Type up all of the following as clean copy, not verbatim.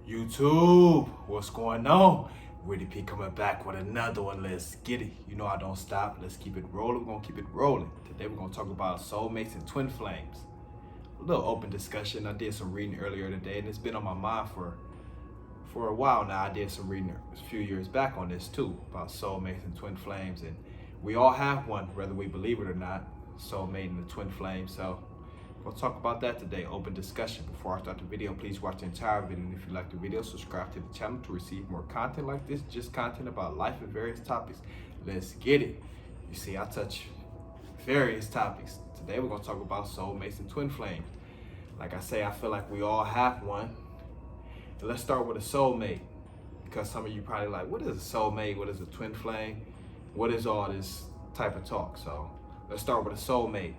YouTube, what's going on? Woody P coming back with another one. Let's get it. You know I don't stop. Let's keep it rolling. We're gonna keep it rolling. Today we're gonna talk about soulmates and twin flames. A little open discussion. I did some reading earlier today, and it's been on my mind for a while now. I did some reading a few years back on this too about soulmates and twin flames, and we all have one, whether we believe it or not. Soulmate and the twin flame. So we'll talk about that today. Open discussion. Before I start the video, please watch the entire video. And if you like the video, subscribe to the channel to receive more content like this. Just content about life and various topics. Let's get it. You see, I touch various topics. Today we're going to talk about soulmates and twin flames. Like I say, I feel like we all have one. And let's start with a soulmate. Because some of you probably like, what is a soulmate? What is a twin flame? What is all this type of talk? So let's start with a soulmate.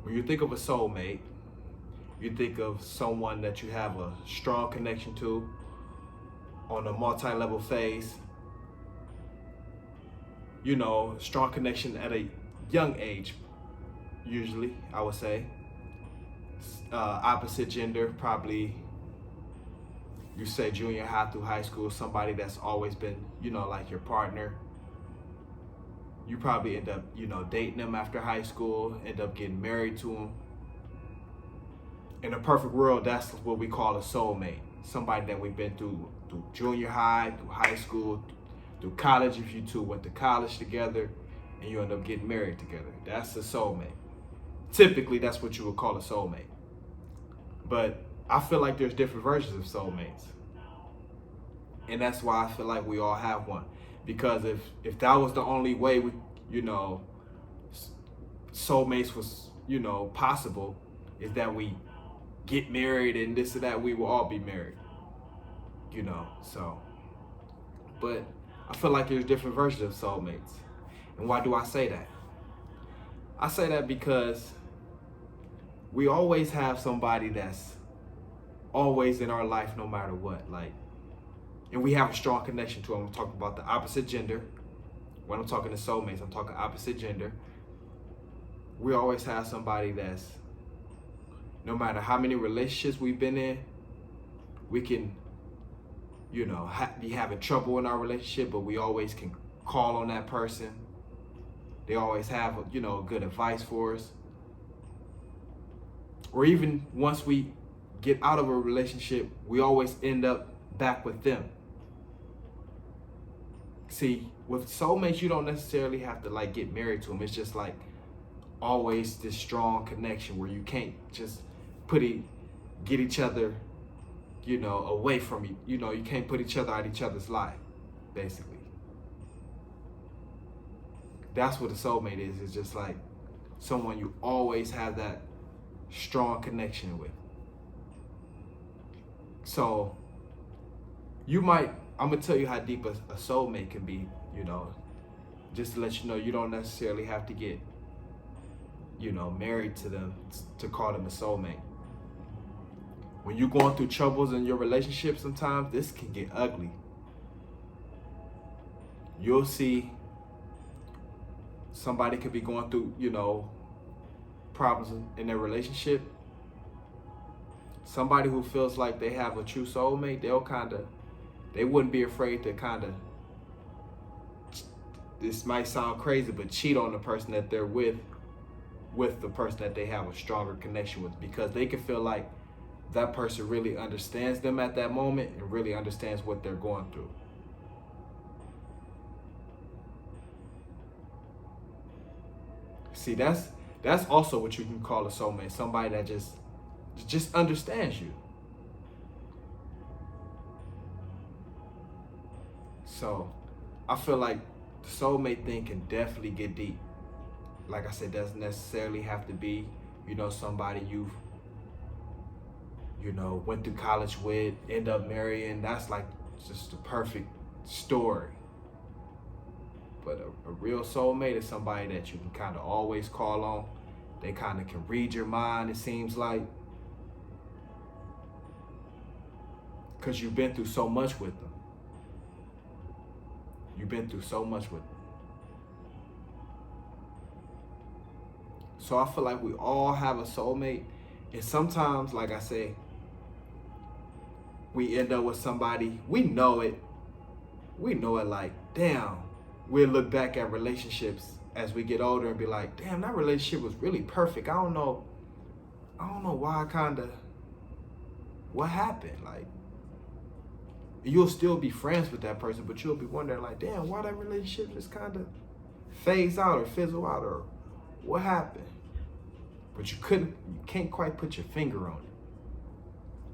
When you think of a soulmate, you think of someone that you have a strong connection to on a multi-level phase. You know, strong connection at a young age, usually, I would say. Opposite gender, probably, you say junior high through high school, somebody that's always been, you know, like your partner. You probably end up, you know, dating them after high school, end up getting married to them. In a perfect world, that's what we call a soulmate. Somebody that we've been through junior high, through high school, through college, if you two went to college together, and you end up getting married together. That's a soulmate. Typically, that's what you would call a soulmate. But I feel like there's different versions of soulmates. And that's why I feel like we all have one. Because if that was the only way we, you know, soulmates was, you know, possible, is that we get married and this or that, we will all be married, you know. So, but I feel like there's different versions of soulmates. And why do I say that? I say that because we always have somebody that's always in our life no matter what, like, and we have a strong connection to them. I'm talking about the opposite gender. When I'm talking to soulmates, I'm talking opposite gender. We always have somebody that's, no matter how many relationships we've been in, we can, you know, be having trouble in our relationship, but we always can call on that person. They always have, you know, good advice for us. Or even once we get out of a relationship, we always end up back with them. See, with soulmates, you don't necessarily have to like get married to them. It's just like always this strong connection where you can't just get each other, you know, away from you. You know, you can't put each other out of each other's life, basically. That's what a soulmate is. It's just like someone you always have that strong connection with. So I'm gonna tell you how deep a soulmate can be, you know, just to let you know you don't necessarily have to get, you know, married to them to call them a soulmate. When you're going through troubles in your relationship, sometimes this can get ugly. You'll see somebody could be going through, you know, problems in their relationship. Somebody who feels like they have a true soulmate, they wouldn't be afraid to this might sound crazy, but cheat on the person that they're with the person that they have a stronger connection with, because they can feel like that person really understands them at that moment and really understands what they're going through. See, that's also what you can call a soulmate, somebody that just understands you. So I feel like the soulmate thing can definitely get deep. Like I said, doesn't necessarily have to be, you know, somebody you've, you know, went through college with, end up marrying. That's like just the perfect story. But a real soulmate is somebody that you can kind of always call on. They kind of can read your mind, it seems like, because you've been through so much with them. You've been through so much with them. So I feel like we all have a soulmate. And sometimes, like I say, we end up with somebody, we know it. We know it like, damn, we'll look back at relationships as we get older and be like, damn, that relationship was really perfect. I don't know why what happened? Like, you'll still be friends with that person, but you'll be wondering like, damn, why that relationship just kind of phase out or fizzle out, or what happened? But you can't quite put your finger on it.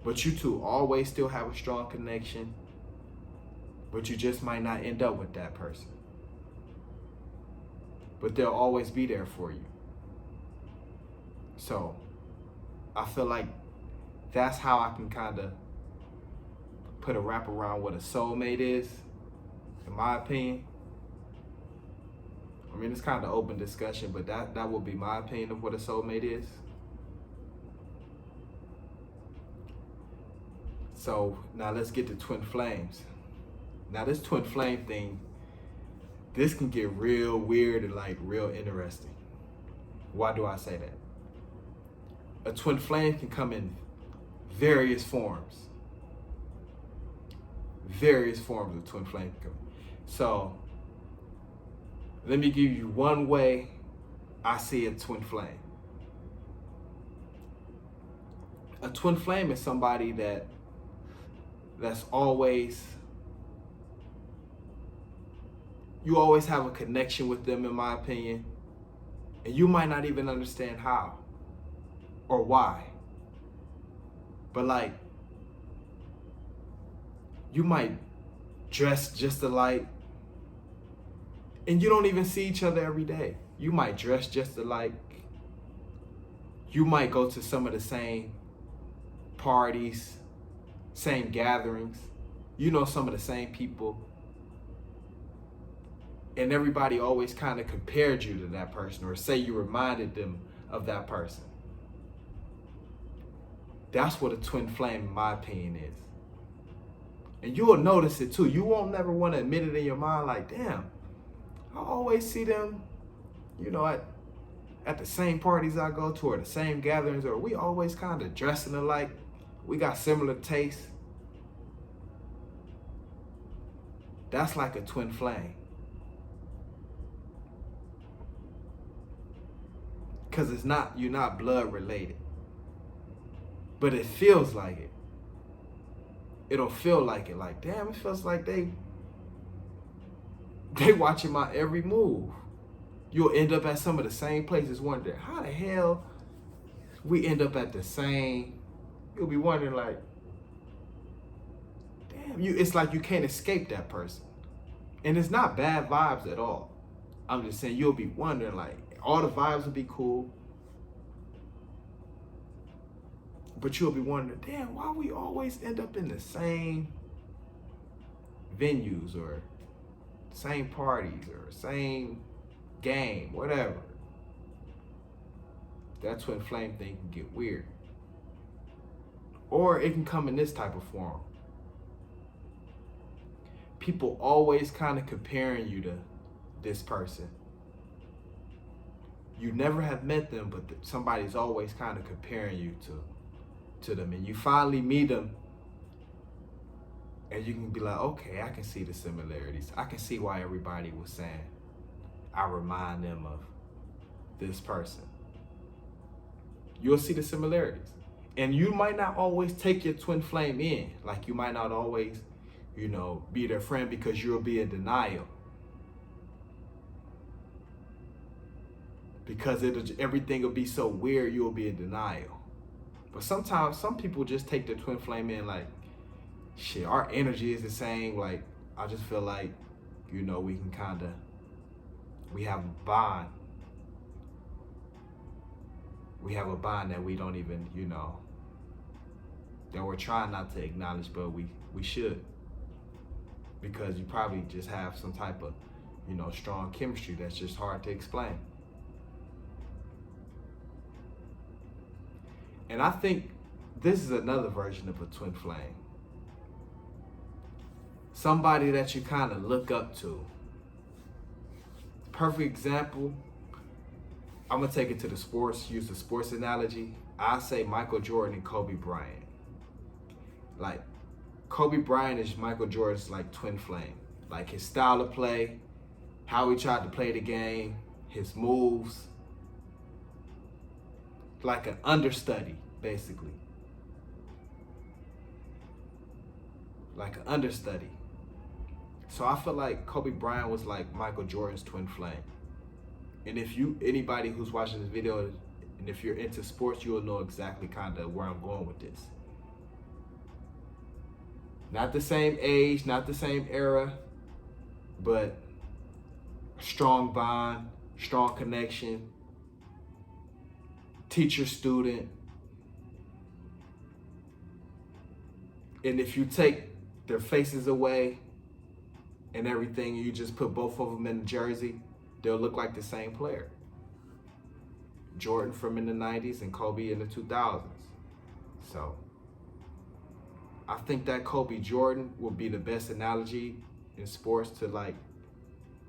But you two always still have a strong connection, but you just might not end up with that person. But they'll always be there for you. So I feel like that's how I can kind of put a wrap around what a soulmate is, in my opinion. I mean, it's kind of open discussion, but that would be my opinion of what a soulmate is. So now let's get to twin flames. Now this twin flame thing, this can get real weird and like real interesting. Why do I say that? A twin flame can come in various forms. Various forms of twin flame can come. So let me give you one way I see a twin flame. A twin flame is somebody that's always, you always have a connection with them, in my opinion, and you might not even understand how or why. But like, you might dress just alike, and you don't even see each other every day. You might dress just alike. You might go to some of the same parties, same gatherings. You know some of the same people. And everybody always kind of compared you to that person, or say you reminded them of that person. That's what a twin flame, in my opinion, is. And you will notice it too. You won't never want to admit it in your mind like, damn, I always see them, at the same parties I go to, or the same gatherings, or we always kind of dressing alike. We got similar tastes. That's like a twin flame. Because you're not blood related. But it feels like it. It'll feel like it. Like, damn, it feels like they watching my every move. You'll end up at some of the same places wondering, how the hell we end up at the same. You'll be wondering like, damn, it's like you can't escape that person. And it's not bad vibes at all. I'm just saying, you'll be wondering like, all the vibes will be cool. But you'll be wondering, damn, why we always end up in the same venues, or same parties, or same game, whatever. That twin flame thing can get weird. Or it can come in this type of form. People always kind of comparing you to this person. You never have met them, but somebody's always kind of comparing you to them. And you finally meet them, and you can be like, okay, I can see the similarities. I can see why everybody was saying I remind them of this person. You'll see the similarities. And you might not always take your twin flame in. Like, you might not always, be their friend, because you'll be in denial. Because everything will be so weird, you'll be in denial. But sometimes some people just take their twin flame in like, shit, our energy is the same. Like, I just feel like, we can we have a bond. We have a bond that we don't even, that we're trying not to acknowledge, but we should. Because you probably just have some type of, strong chemistry that's just hard to explain. And I think this is another version of a twin flame. Somebody that you kind of look up to. Perfect example, I'm going to take it to the sports, use the sports analogy. I say Michael Jordan and Kobe Bryant. Like, Kobe Bryant is Michael Jordan's like twin flame. Like his style of play, how he tried to play the game, his moves. Like an understudy, basically. Like an understudy. So I feel like Kobe Bryant was like Michael Jordan's twin flame. And if anybody who's watching this video, and if you're into sports, you'll know exactly kind of where I'm going with this. Not the same age, not the same era, but strong bond, strong connection, teacher student. And if you take their faces away and everything, you just put both of them in a jersey, they'll look like the same player. Jordan from in the 90s and Kobe in the 2000s. So I think that Kobe Jordan will be the best analogy in sports to like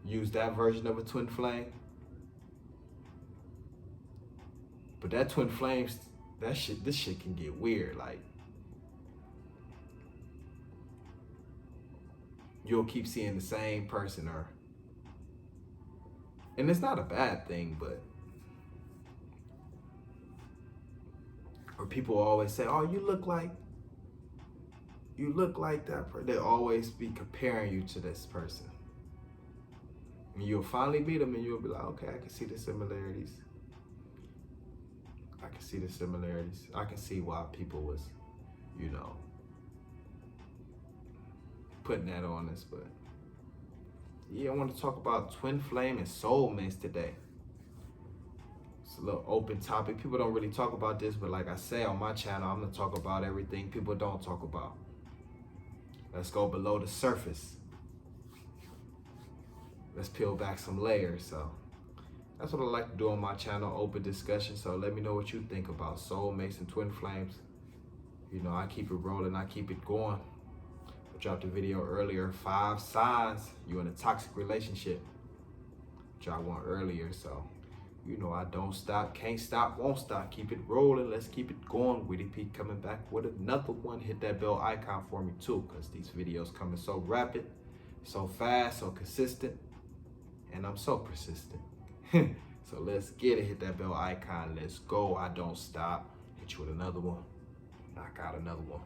use that version of a twin flame. But that twin flames, this shit can get weird. Like, you'll keep seeing the same person, and it's not a bad thing, but or people always say, "Oh, you look like that person." They always be comparing you to this person. And you'll finally meet them, and you'll be like, "Okay, I can see the similarities. I can see the similarities. I can see why people was, putting that on us." But yeah, I want to talk about twin flame and soulmates today. It's a little open topic. People don't really talk about this, but like I say on my channel, I'm gonna talk about everything people don't talk about. Let's go below the surface. Let's peel back some layers. So that's what I like to do on my channel, open discussion. So let me know what you think about soulmates and twin flames. I keep it rolling, I keep it going. I dropped a video earlier, 5 signs you're in a toxic relationship. Dropped one earlier, so I don't stop, can't stop, won't stop. Keep it rolling, let's keep it going. Widdy P coming back with another one. Hit that bell icon for me too, because these videos coming so rapid, so fast, so consistent, and I'm so persistent. So let's get it. Hit that bell icon. Let's go. I don't stop. Hit you with another one. Knock out another one.